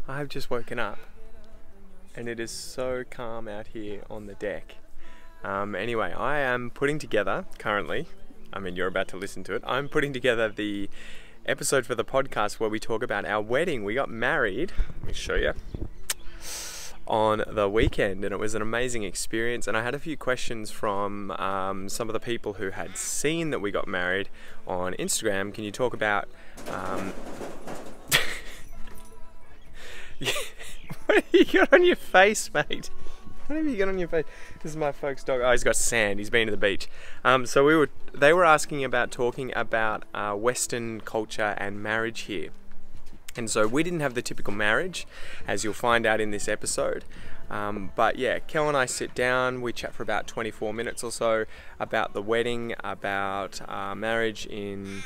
I've just woken up and it is so calm out here on the deck. Anyway, I am putting together currently, you're about to listen to it, I'm putting together the episode for the podcast where we talk about our wedding. We got married, let me show you, on the weekend, and it was an amazing experience. And I had a few questions from some of the people who had seen that we got married on Instagram. Can you talk about what have you got on your face, mate? What have you got on your face? This is my folks' dog. Oh, he's got sand. He's been to the beach. So they were asking about talking about Western culture and marriage here. And so we didn't have the typical marriage, as you'll find out in this episode. But yeah, Kel and I sit down, we chat for about 24 minutes or so about the wedding, about marriage in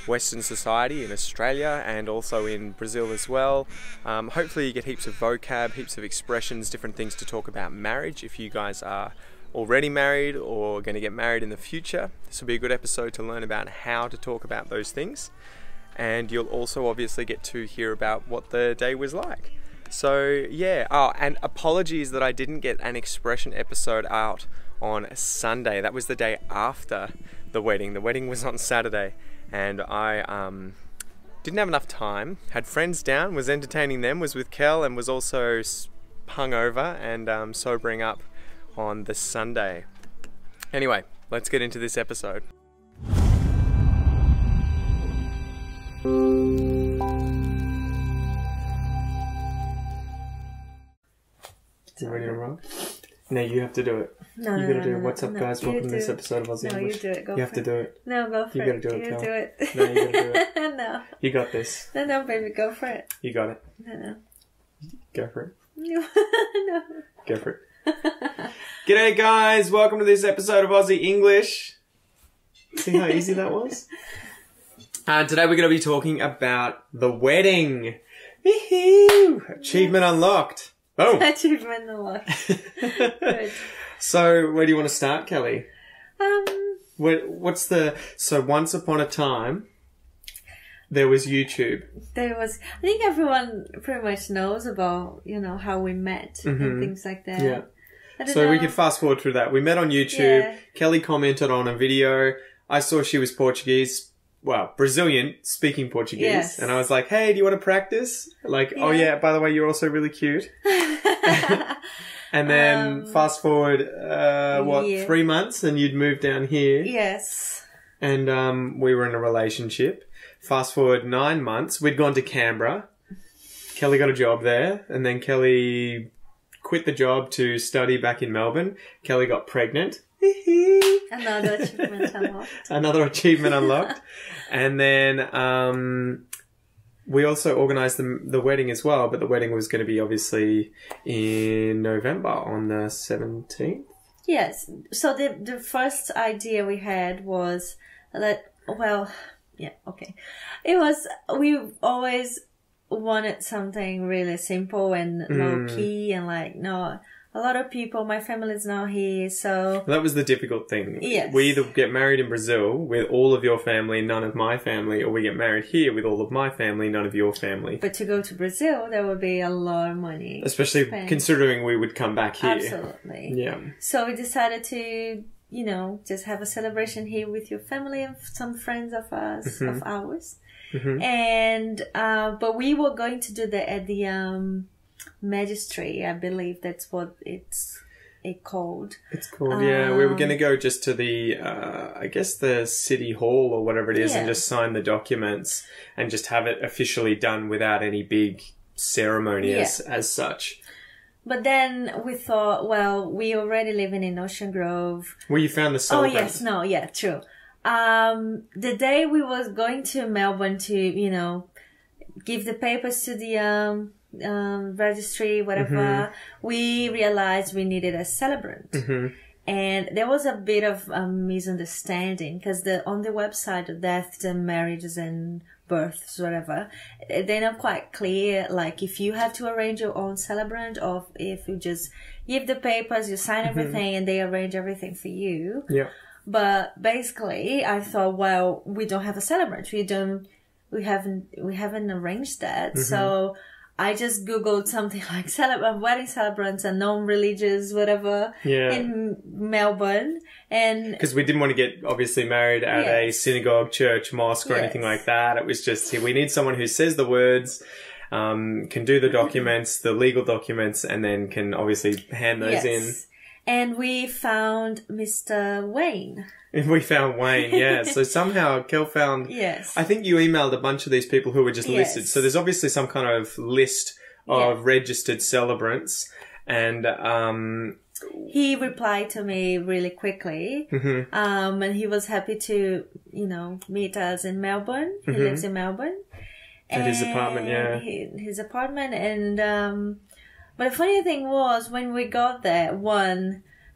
Western society in Australia and also in Brazil as well. Hopefully you get heaps of vocab, heaps of expressions, different things to talk about marriage. If you guys are already married or going to get married in the future, this will be a good episode to learn about how to talk about those things. And you'll also obviously get to hear about what the day was like. So yeah, and apologies that I didn't get an expression episode out on Sunday. That was the day after the wedding. The wedding was on Saturday. And I didn't have enough time, had friends down, was entertaining them, was with Kel, and was also hungover and sobering up on the Sunday. Anyway, let's get into this episode. You ready to roll? No, you have to do it. No, you gotta do it. What's up, guys? Welcome to this episode of Aussie English. You do it. You have to do it. No, go for it. You gotta do it, Kel. Do it. No, you gotta do it. No. You got this. No, baby, go for it. You got it. No. Go for it. No. Go for it. G'day, guys. Welcome to this episode of Aussie English. See how easy that was? Today we're going to be talking about the wedding. Achievement unlocked. Boom. Achievement unlocked. Good. So, where do you want to start, Kelly? So once upon a time, there was YouTube. I think everyone pretty much knows about, how we met and things like that. Yeah. So we could fast forward through that. We met on YouTube. Yeah. Kelly commented on a video. I saw she was Portuguese. Well, Brazilian, speaking Portuguese. Yes. And I was like, hey, do you want to practice? Oh yeah, by the way, you're also really cute. And then fast forward, 3 months and you'd moved down here. Yes. And we were in a relationship. Fast forward 9 months, we'd gone to Canberra. Kelly got a job there. And then Kelly quit the job to study back in Melbourne. Kelly got pregnant. Another achievement unlocked. Another achievement unlocked. And then we also organised the wedding as well, but the wedding was going to be obviously in November on the 17th. Yes. So the first idea we had was that, it was, we always wanted something really simple and low-key and a lot of people, my family's not here, so... That was the difficult thing. Yes. We either get married in Brazil with all of your family, none of my family, or we get married here with all of my family, none of your family. But to go to Brazil, there would be a lot of money. Especially considering we would come back here. Absolutely. Yeah. So we decided to, just have a celebration here with your family and some friends of us, of ours. Mm-hmm. And, but we were going to do that at the... Magistry, I believe that's what it's called. It's called, yeah. We were going to go just to the, I guess the city hall or whatever it is and just sign the documents and just have it officially done without any big ceremony as such. But then we thought, well, we already living in Ocean Grove. Well, you found the celebrant. Oh, yes. No, yeah, true. The day we was going to Melbourne to, give the papers to the... registry, whatever, we realized we needed a celebrant. And there was a bit of a misunderstanding because on the website, the deaths and marriages and births, whatever, they're not quite clear. Like if you have to arrange your own celebrant, or if you just give the papers, you sign everything, and they arrange everything for you. Yeah. But basically, I thought, well, we don't have a celebrant. We haven't arranged that. So I just Googled something like wedding celebrants and non-religious, whatever, in Melbourne. And because we didn't want to get obviously married at a synagogue, church, mosque, or anything like that. It was just, we need someone who says the words, can do the documents, the legal documents, and then can obviously hand those in. And we found Mr. Wayne. We found Wayne, yeah. So somehow Kel found... Yes. I think you emailed a bunch of these people who were just listed. So there's obviously some kind of list of registered celebrants. And... he replied to me really quickly. And he was happy to, meet us in Melbourne. He lives in Melbourne. At his apartment, His apartment. And... but the funny thing was, when we got there,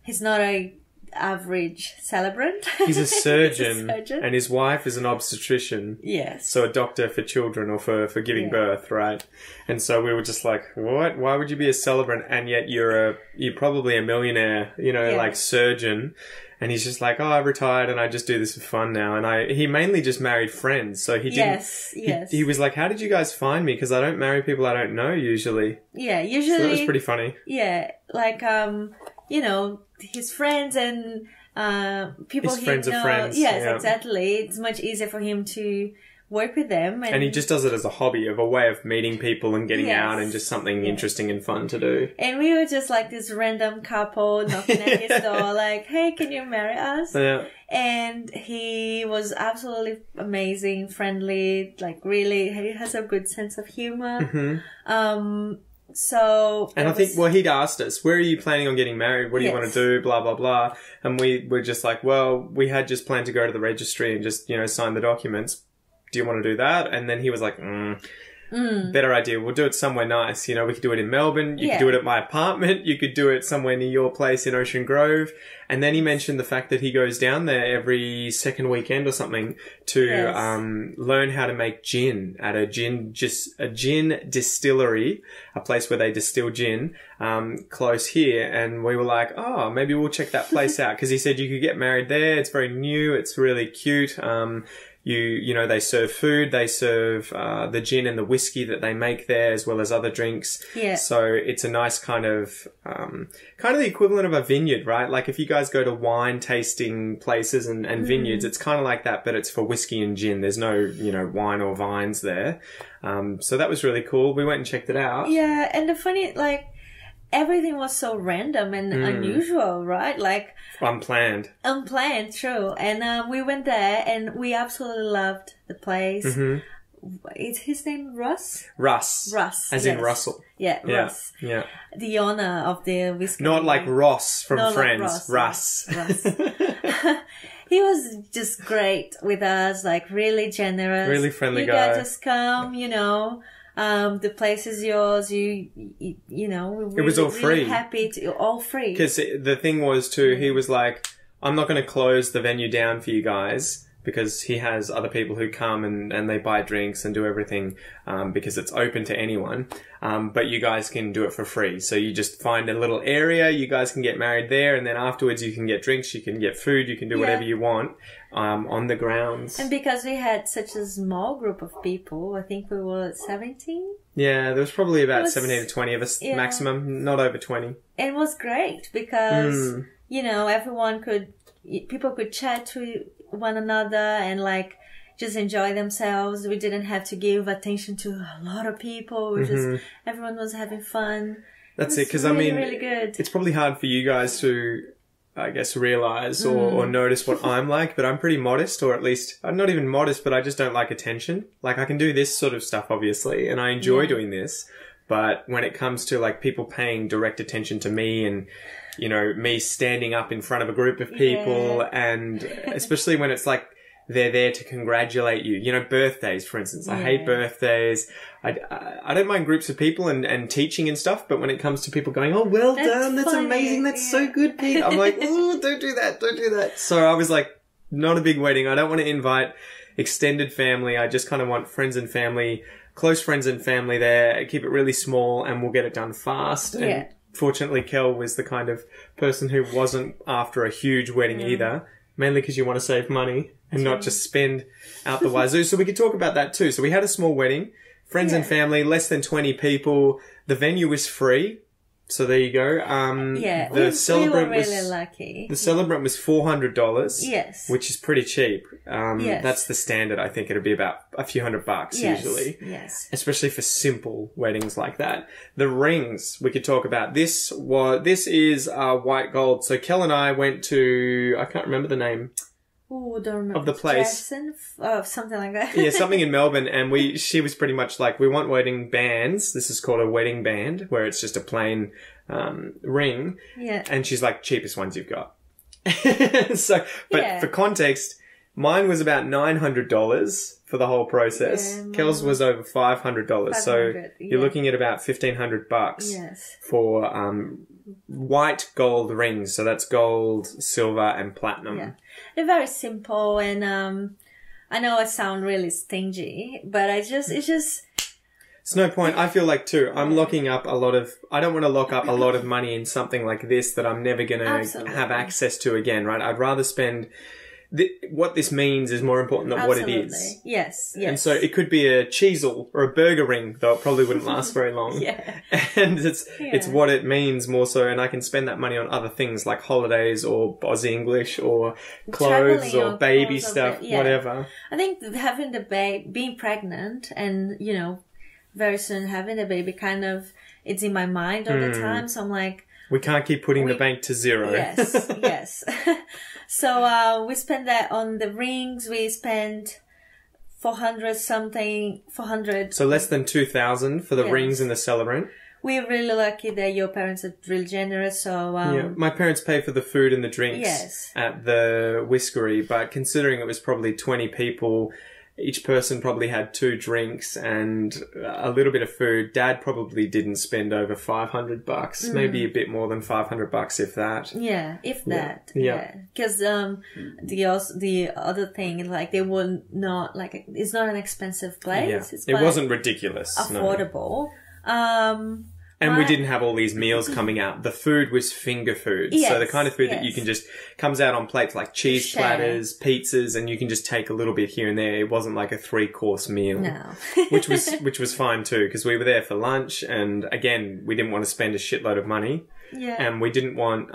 he's not a average celebrant. He's a surgeon, and his wife is an obstetrician. Yes. So a doctor for children or for giving birth, right? And so we were just like, what? Why would you be a celebrant and yet you're probably a millionaire, like surgeon? And he's just like, oh, I retired and I just do this for fun now. And he mainly just married friends. So he didn't... Yes. He was like, how did you guys find me? Because I don't marry people I don't know usually. Yeah, usually... So that was pretty funny. Yeah, like, his friends and people his friends of friends. Yes, exactly. It's much easier for him to work with them. And he just does it as a hobby, of a way of meeting people and getting out and just something interesting and fun to do. And we were just like this random couple knocking at his door like, hey, can you marry us? Yeah. And he was absolutely amazing, friendly, like really, he has a good sense of humor. So... And I think, he'd asked us, where are you planning on getting married? What do you want to do? Blah, blah, blah. And we were just like, well, we had just planned to go to the registry and just, sign the documents. Do you want to do that? And then he was like, better idea. We'll do it somewhere nice. We could do it in Melbourne. You could do it at my apartment. You could do it somewhere near your place in Ocean Grove. And then he mentioned the fact that he goes down there every second weekend or something to learn how to make gin at a gin distillery, a place where they distill gin, close here. And we were like, oh, maybe we'll check that place out. Because he said you could get married there. It's very new. It's really cute. They serve food, they serve the gin and the whiskey that they make there, as well as other drinks. Yeah. So it's a nice kind of the equivalent of a vineyard, right? Like if you guys go to wine tasting places and vineyards, it's kind of like that, but it's for whiskey and gin. There's no, wine or vines there. So that was really cool. We went and checked it out. Yeah, and the funny, everything was so random and unusual, right? Like... Unplanned, true. And we went there and we absolutely loved the place. Is his name Russ? Russ. As in Russell. Yeah, Russ. Yeah. The owner of the whiskey. Not like Ross from Friends. Like Russ. He was just great with us, like really generous. Really friendly guy. You guys just come, the place is yours. We it was all free. Really happy all free. Because the thing was too, he was like, I'm not going to close the venue down for you guys, because he has other people who come and they buy drinks and do everything, because it's open to anyone. But you guys can do it for free. So you just find a little area, you guys can get married there, and then afterwards you can get drinks, you can get food, you can do whatever you want, on the grounds. And because we had such a small group of people, I think we were 17. Yeah, there was probably about 17 to 20 of us maximum, not over 20. It was great because, people could chat to one another and just enjoy themselves. We didn't have to give attention to a lot of people. Everyone was having fun. That's it. Because really good. It's probably hard for you guys to, I guess, realize or notice what I'm like, but I'm pretty modest, or at least I'm not even modest, but I just don't like attention. Like I can do this sort of stuff, obviously, and I enjoy doing this. But when it comes to people paying direct attention to me and, me standing up in front of a group of people, and especially when it's they're there to congratulate you. You know, birthdays, for instance. I hate birthdays. I don't mind groups of people and teaching and stuff, but when it comes to people going, oh, well done, that's amazing, that's so good, Pete. I'm like, oh, don't do that. So I was like, not a big wedding. I don't want to invite extended family. I just kind of want friends and family, close friends and family there. Keep it really small and we'll get it done fast. Yeah. And fortunately, Kel was the kind of person who wasn't after a huge wedding either, mainly because you want to save money and not just spend out the wazoo. So we could talk about that too. So we had a small wedding, friends and family, less than 20 people. The venue was free. So there you go. We were really lucky. The celebrant was $400. Yes. Which is pretty cheap. That's the standard. I think it'd be about a few $100 usually. Yes. Especially for simple weddings like that. The rings we could talk about. This is white gold. So Kel and I went to, I can't remember the name. Oh, don't remember. Of the place. Something like that. Yeah, something in Melbourne. And she was pretty much like, we want wedding bands. This is called a wedding band, where it's just a plain ring. Yeah. And she's like, cheapest ones you've got. For context, mine was about $900 for the whole process. Kel's was over $500. So you're looking at about $1,500 for white gold rings. So that's gold, silver, and platinum. Yeah. They're very simple, and I know I sound really stingy, but it's no point. I feel like too, I don't want to lock up a lot of money in something like this that I'm never going to have access to again, right? I'd rather spend what this means is more important than what it is. Yes. And so it could be a cheesel or a burger ring, though it probably wouldn't last very long. And it's what it means more so, and I can spend that money on other things like holidays or Aussie English or clothes or baby stuff, whatever. I think having being pregnant and, very soon having the baby it's in my mind all the time. So I'm like, we can't keep putting the bank to zero. Yes. So we spent that on the rings. We spent 400. So less than 2,000 for the rings and the celebrant. We're really lucky that your parents are really generous. So my parents pay for the food and the drinks at the whiskery, but considering it was probably 20 people, each person probably had 2 drinks and a little bit of food. Dad probably didn't spend over $500, maybe a bit more than $500 if that. Yeah, if that. Yeah. Because the other thing, like they were not it's not an expensive place. Yeah. It wasn't ridiculous. Affordable. No. And we didn't have all these meals coming out. The food was finger food. So the kind of food that you can just, comes out on plates like cheese platters, pizzas, and you can just take a little bit here and there. It wasn't like a 3-course meal. No. which was fine too, because we were there for lunch, and again, we didn't want to spend a shitload of money. Yeah. And we didn't want,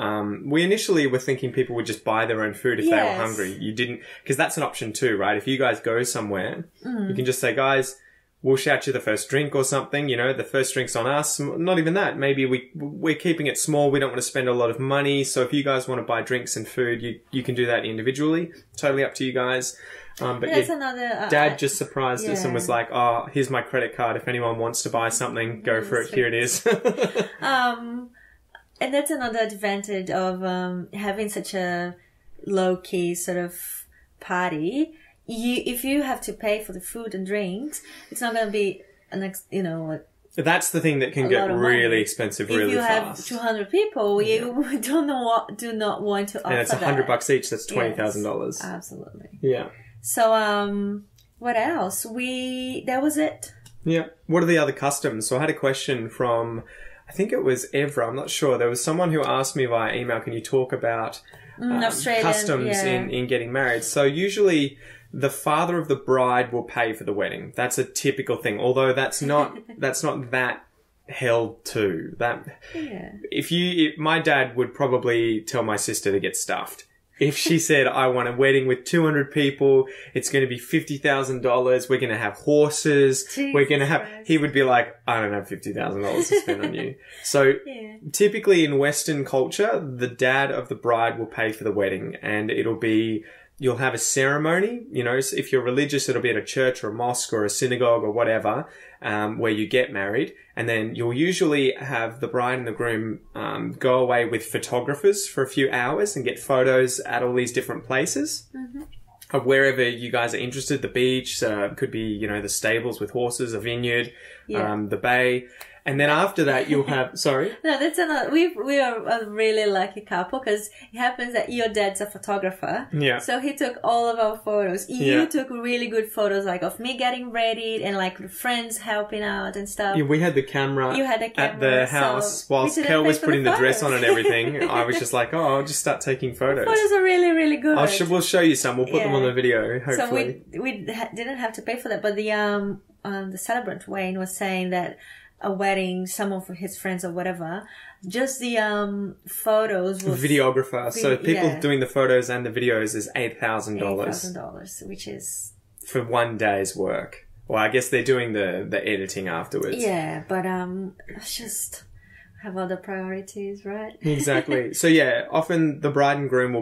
we initially were thinking people would just buy their own food if they were hungry. You didn't, because that's an option too, right? If you guys go somewhere, you can just say, guys, we'll shout you the first drink or something, the first drink's on us. Not even that. Maybe we're keeping it small. We don't want to spend a lot of money. So if you guys want to buy drinks and food, you can do that individually. Totally up to you guys. But Dad just surprised us and was like, oh, here's my credit card. If anyone wants to buy something, go for it. Here it is. And that's another advantage of having such a low-key sort of party. If you have to pay for the food and drinks, it's not going to be that's the thing that can get really expensive really fast. If you have 200 people, you do not want to offer and it's $100 each. That's $20,000. Yes, absolutely. Yeah. So what else? That was it. Yeah. What are the other customs? So I had a question from, I think it was Evra. I'm not sure. There was someone who asked me via email, can you talk about customs in getting married? So usually the father of the bride will pay for the wedding. That's a typical thing. Although that's not that held to. My dad would probably tell my sister to get stuffed. If she said, I want a wedding with 200 people, it's going to be $50,000, we're going to have horses, he would be like, I don't have $50,000 to spend on you. So typically in Western culture, the dad of the bride will pay for the wedding, and you'll have a ceremony, so if you're religious, it'll be at a church or a mosque or a synagogue or whatever, where you get married. And then you'll usually have the bride and the groom go away with photographers for a few hours and get photos at all these different places. wherever you guys are interested, the beach, could be, you know, the stables with horses, a vineyard, the bay. And then after that, you'll have... Sorry? No, that's another... We are a really lucky couple because it happens that your dad's a photographer. Yeah. So he took all of our photos. You took really good photos, like, of me getting ready and, like, friends helping out and stuff. Yeah, we had the camera, you had the camera at the house whilst Kel was putting the dress on and everything. I was just like, I'll just start taking photos. The photos are really, really good. We'll show you some. We'll put them on the video, hopefully. So we didn't have to pay for that. But the celebrant, Wayne, was saying that a wedding, some of his friends or whatever, just the photos was... Videographer. So people doing the photos and the videos is $8,000. $8,000, which is... For one day's work. Well, I guess they're doing the editing afterwards. Yeah, but it's just... have other priorities, right? Exactly. So yeah, often the bride and groom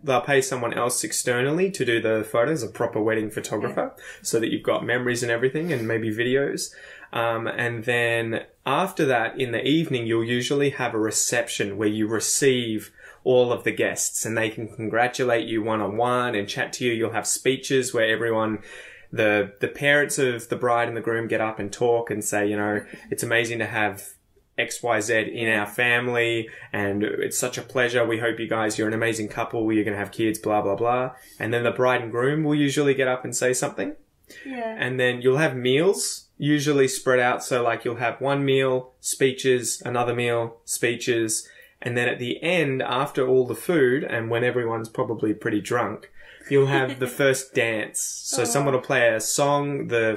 they'll pay someone else externally to do the photos, a proper wedding photographer, so that you've got memories and everything and maybe videos. And then after that, in the evening, you'll usually have a reception where you receive all of the guests and they can congratulate you one-on-one and chat to you. You'll have speeches where everyone... The parents of the bride and the groom get up and talk and say, you know, it's amazing to have XYZ in our family and it's such a pleasure. We hope you're an amazing couple. You're going to have kids, blah, blah, blah. And then the bride and groom will usually get up and say something. Yeah. And then you'll have meals usually spread out. So like you'll have one meal, speeches, another meal, speeches. And then at the end, after all the food and when everyone's probably pretty drunk, you'll have the first dance. So someone will play the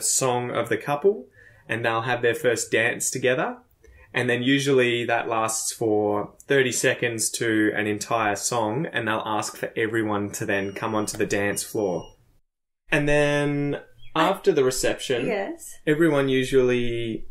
song of the couple, and they'll have their first dance together. And then usually that lasts for 30 seconds to an entire song, and they'll ask for everyone to then come onto the dance floor. And then after the reception, everyone usually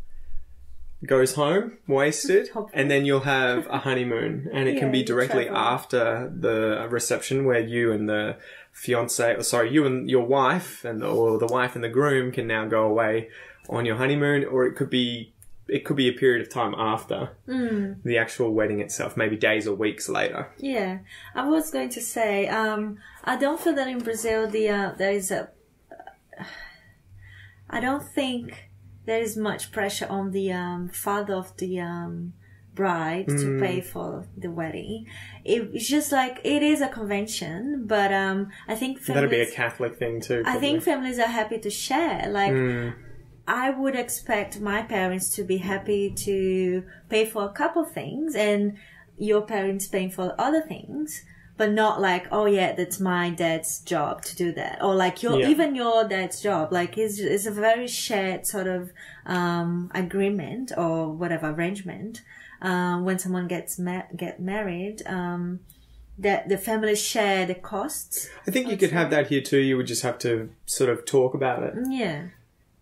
goes home, wasted, and then you'll have a honeymoon. And it can be directly after the reception where you and the you and your wife or the wife and the groom can now go away on your honeymoon, or it could be a period of time after the actual wedding itself, maybe days or weeks later. Yeah. I was going to say, I don't feel that in Brazil I don't think there is much pressure on the father of the bride to pay for the wedding. It's just like, it is a convention, but I think families... That'll be a Catholic thing too, probably. I think families are happy to share. Like, I would expect my parents to be happy to pay for a couple things and your parents paying for other things, but not like, oh yeah, that's my dad's job to do that. Or like even your dad's job. Like it's a very shared sort of agreement or whatever arrangement. When someone gets married, that the families share the costs. I think you could have that here too. You would just have to sort of talk about it. Yeah.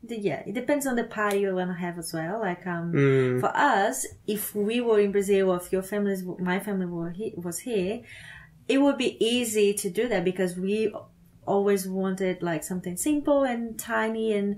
Yeah, it depends on the party you want to have as well. Like, for us, if we were in Brazil or if my family was here, it would be easy to do that because we always wanted like something simple and tiny.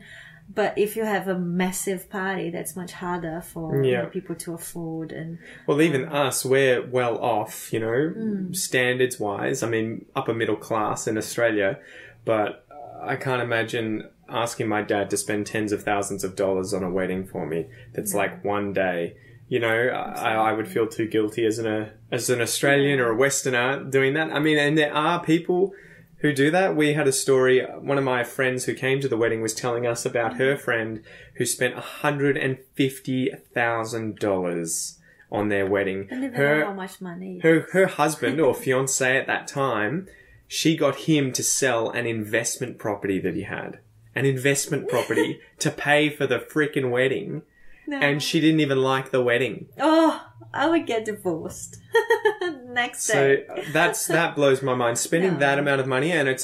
But if you have a massive party, that's much harder for people to afford. And well, even us, we're well off, you know, standards wise. I mean, upper middle class in Australia, but I can't imagine asking my dad to spend tens of thousands of dollars on a wedding for me. That's like one day. You know, I would feel too guilty as an Australian or a Westerner doing that. I mean, and there are people who do that. We had a story. One of my friends who came to the wedding was telling us about her friend who spent $150,000 on their wedding. I don't even know how much money. Her husband or fiance at that time, she got him to sell an investment property that he had. An investment property to pay for the freaking wedding. No. And she didn't even like the wedding. Oh, I would get divorced next day. So that blows my mind. Spending that amount of money, and I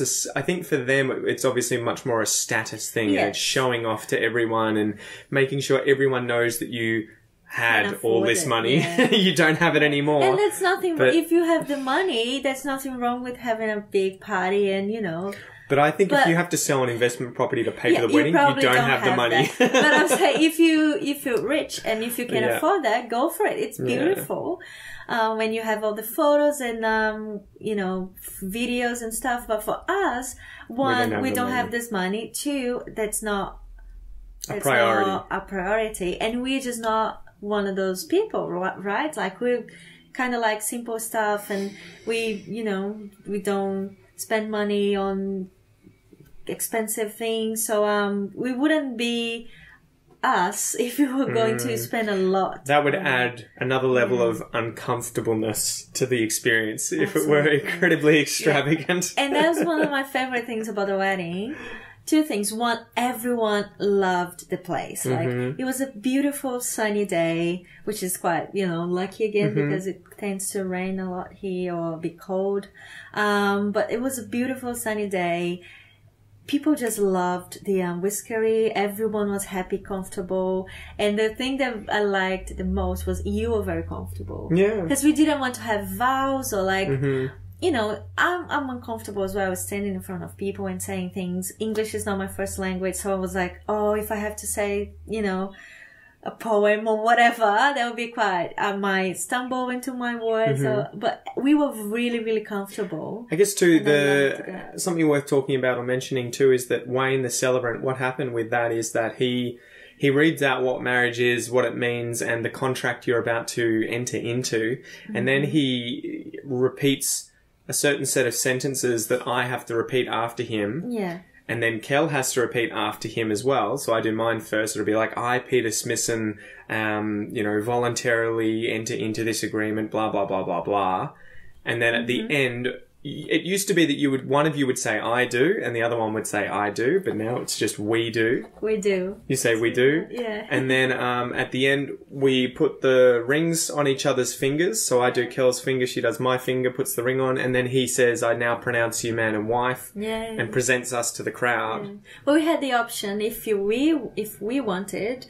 think for them, it's obviously much more a status thing. Yes. And it's showing off to everyone and making sure everyone knows that you had all this money. Yeah. You don't have it anymore. And that's nothing. If you have the money, there's nothing wrong with having a big party and, you know. But I think if you have to sell an investment property to pay for the wedding, you don't have the money. But I'm saying if you're rich and if you can afford that, go for it. It's beautiful. When you have all the photos and videos and stuff. But for us, one, we don't have this money. Two, that's not a priority. And we're just not one of those people, right? Like we're kind of like simple stuff, and we don't spend money on expensive things. So we wouldn't be us if we were going to spend a lot. That would add another level of uncomfortableness to the experience if it were incredibly extravagant. And that's one of my favorite things about the wedding. Two things. One, everyone loved the place. Like it was a beautiful sunny day, which is quite, lucky again because it tends to rain a lot here or be cold. But it was a beautiful sunny day. People just loved the whiskery. Everyone was happy, comfortable. And the thing that I liked the most was you were very comfortable. Yeah. Because we didn't want to have vows or like, I'm uncomfortable as well. I was standing in front of people and saying things. English is not my first language. So I was like, oh, if I have to say, a poem or whatever, that would be quite, I might stumble into my words. But we were really, really comfortable. I guess too, something worth talking about or mentioning too is that Wayne, the celebrant, what happened with that is that he reads out what marriage is, what it means, and the contract you're about to enter into. And then he repeats a certain set of sentences that I have to repeat after him. Yeah. And then Kel has to repeat after him as well. So I do mine first. It'll be like, I, Peter Smithson, voluntarily enter into this agreement, blah, blah, blah, blah, blah. And then at the end, it used to be that one of you would say, I do, and the other one would say, I do. But now it's just, we do. We do. You say, we do? Yeah. And then at the end, we put the rings on each other's fingers. So I do Kel's finger, she does my finger, puts the ring on. And then he says, I now pronounce you man and wife. Yeah. And presents us to the crowd. Yeah. Well, we had the option, if we wanted,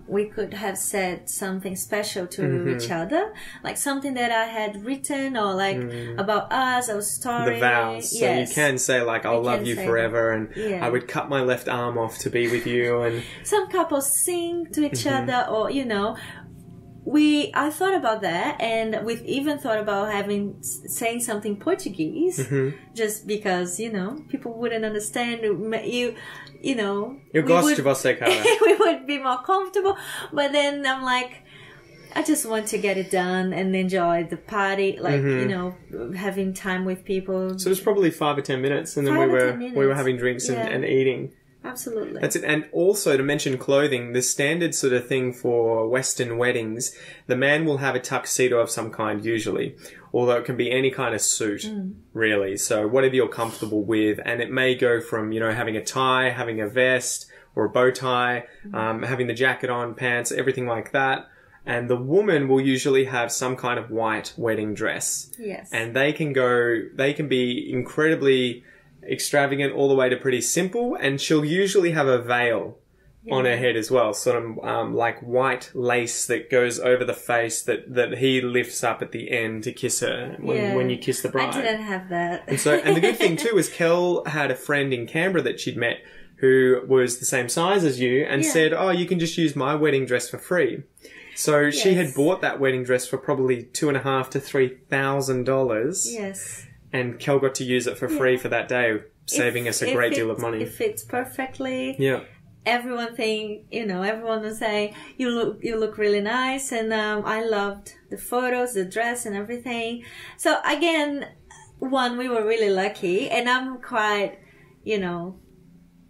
we could have said something special to each other, like something that I had written or like about us, our story. The vows. So you can say like, I'll love you forever, and I would cut my left arm off to be with you. And some couples sing to each other, or I thought about that, and we've even thought about saying something Portuguese, just because people wouldn't understand. Eu gosto de você, cara. We would be more comfortable, but then I'm like, I just want to get it done and enjoy the party, like having time with people. So it was probably 5 or 10 minutes, and then we were having drinks and eating. Absolutely. That's it. And also to mention clothing, the standard sort of thing for Western weddings, the man will have a tuxedo of some kind usually, although it can be any kind of suit, really. So whatever you're comfortable with, and it may go from, having a tie, having a vest or a bow tie, having the jacket on, pants, everything like that. And the woman will usually have some kind of white wedding dress. Yes. And they can be incredibly extravagant all the way to pretty simple, and she'll usually have a veil on her head as well, sort of like white lace that goes over the face that he lifts up at the end to kiss her when you kiss the bride. I didn't have that. And the good thing too is Kel had a friend in Canberra that she'd met who was the same size as you and said, oh, you can just use my wedding dress for free. So she had bought that wedding dress for probably $2,500 to $3,000. Yes. And Kel got to use it for free for that day, saving us a great deal of money. It fits perfectly. Yeah. Everyone was saying, you look really nice. And I loved the photos, the dress and everything. So again, we were really lucky. And I'm quite,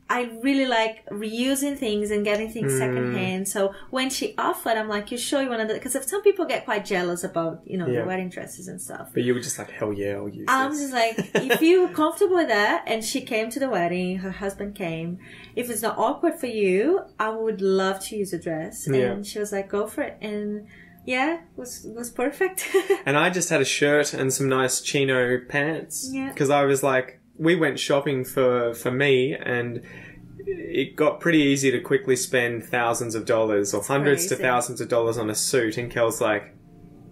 I really like reusing things and getting things secondhand. So when she offered, I'm like, you sure you want to do it? Because some people get quite jealous about, the wedding dresses and stuff. But you were just like, hell yeah, I'll use I'm this. just like, if you're comfortable with that, and she came to the wedding, her husband came, if it's not awkward for you, I would love to use a dress. And she was like, go for it. And it was perfect. And I just had a shirt and some nice chino pants. Yeah. Because I was like, we went shopping for me, and it got pretty easy to quickly spend thousands of dollars or hundreds to thousands of dollars on a suit. And Kel's like,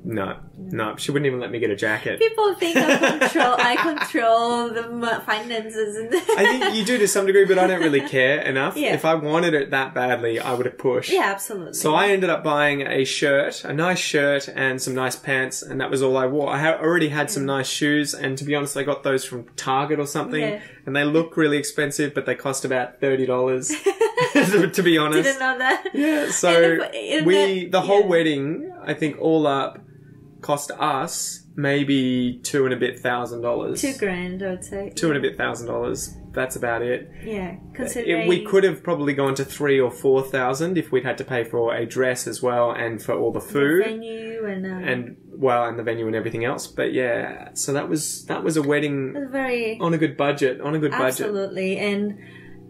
No, she wouldn't even let me get a jacket. People think I control the finances. I think you do to some degree, but I don't really care enough. Yeah. If I wanted it that badly, I would have pushed. Yeah, absolutely. So I ended up buying a nice shirt and some nice pants, and that was all I wore. I already had some nice shoes, and to be honest, I got those from Target or something, and they look really expensive, but they cost about $30, to be honest. Didn't know that. Yeah, so the whole wedding, I think all up, cost us maybe $2,000 and a bit. $2,000, I would say. $2,000 and a bit. That's about it. Yeah, considering we could have probably gone to $3,000 or $4,000 if we'd had to pay for a dress as well and for all the food, the venue and the venue and everything else. But yeah, so that was a wedding on a good budget. Absolutely, and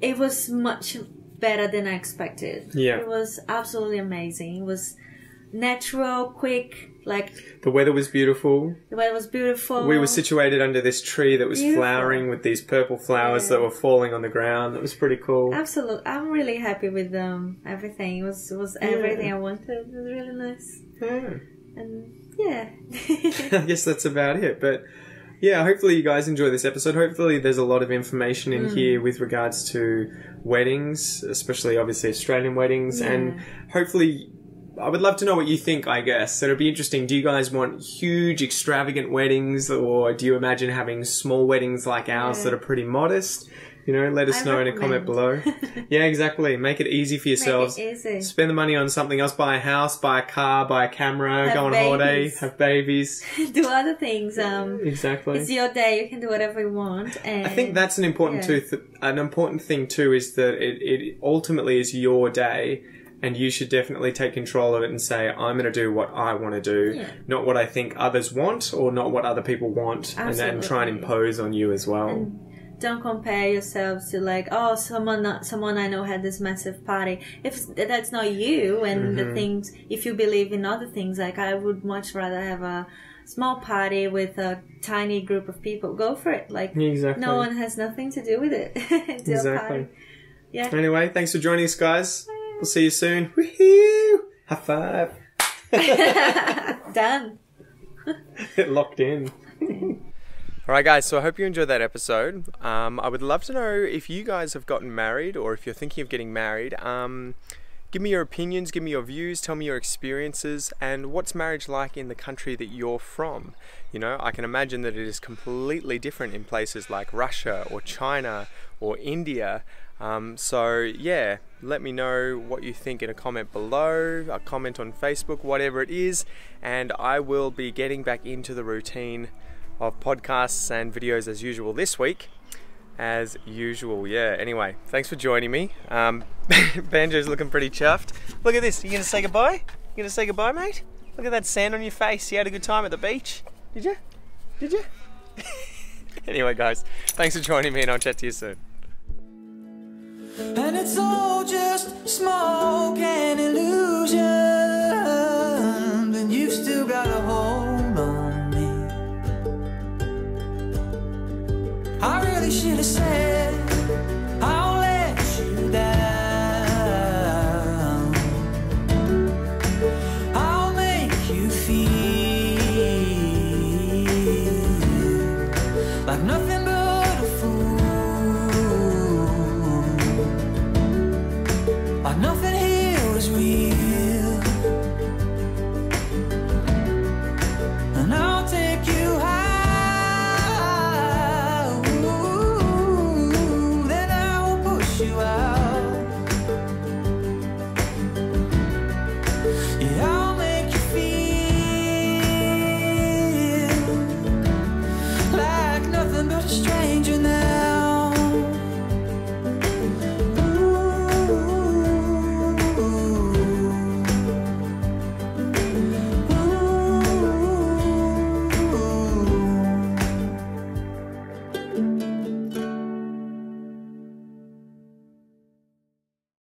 it was much better than I expected. Yeah, it was absolutely amazing. It was natural, quick. Like the weather was beautiful. We were situated under this tree that was flowering with these purple flowers that were falling on the ground. That was pretty cool. Absolutely, I'm really happy with everything. It was everything I wanted. It was really nice. Yeah, and I guess that's about it. But yeah, hopefully you guys enjoy this episode. Hopefully there's a lot of information in here with regards to weddings, especially obviously Australian weddings, and hopefully. I would love to know what you think, I guess. So it'll be interesting. Do you guys want huge, extravagant weddings, or do you imagine having small weddings like ours that are pretty modest? Let us know in a comment below. Yeah, exactly. Make it easy for yourselves. Make it easy. Spend the money on something else. Buy a house, buy a car, buy a camera, go on holiday, have babies. Do other things. Exactly. It's your day. You can do whatever you want. And I think that's an important thing too is that it ultimately is your day. And you should definitely take control of it and say, I'm going to do what I want to do, not what I think others want or not what other people want, and then try and impose on you as well. And don't compare yourselves to someone I know had this massive party. If that's not you and the things, if you believe in other things, I would much rather have a small party with a tiny group of people. Go for it. Exactly. No one has nothing to do with it. It's your party. Yeah. Anyway, thanks for joining us, guys. We'll see you soon. Woohoo! High five. Done. Locked in. Alright guys, so I hope you enjoyed that episode. I would love to know if you guys have gotten married or if you're thinking of getting married. Give me your opinions, give me your views, tell me your experiences, and what's marriage like in the country that you're from. I can imagine that it is completely different in places like Russia or China or India. So yeah, let me know what you think in a comment below, a comment on Facebook, whatever it is, and I will be getting back into the routine of podcasts and videos as usual this week. As usual, yeah. Anyway, thanks for joining me. Banjo's looking pretty chuffed. Look at this. You gonna say goodbye? You gonna say goodbye, mate? Look at that sand on your face. You had a good time at the beach? Did you? Did you? Anyway, guys, thanks for joining me, and I'll chat to you soon. And it's all just smoke and illusion.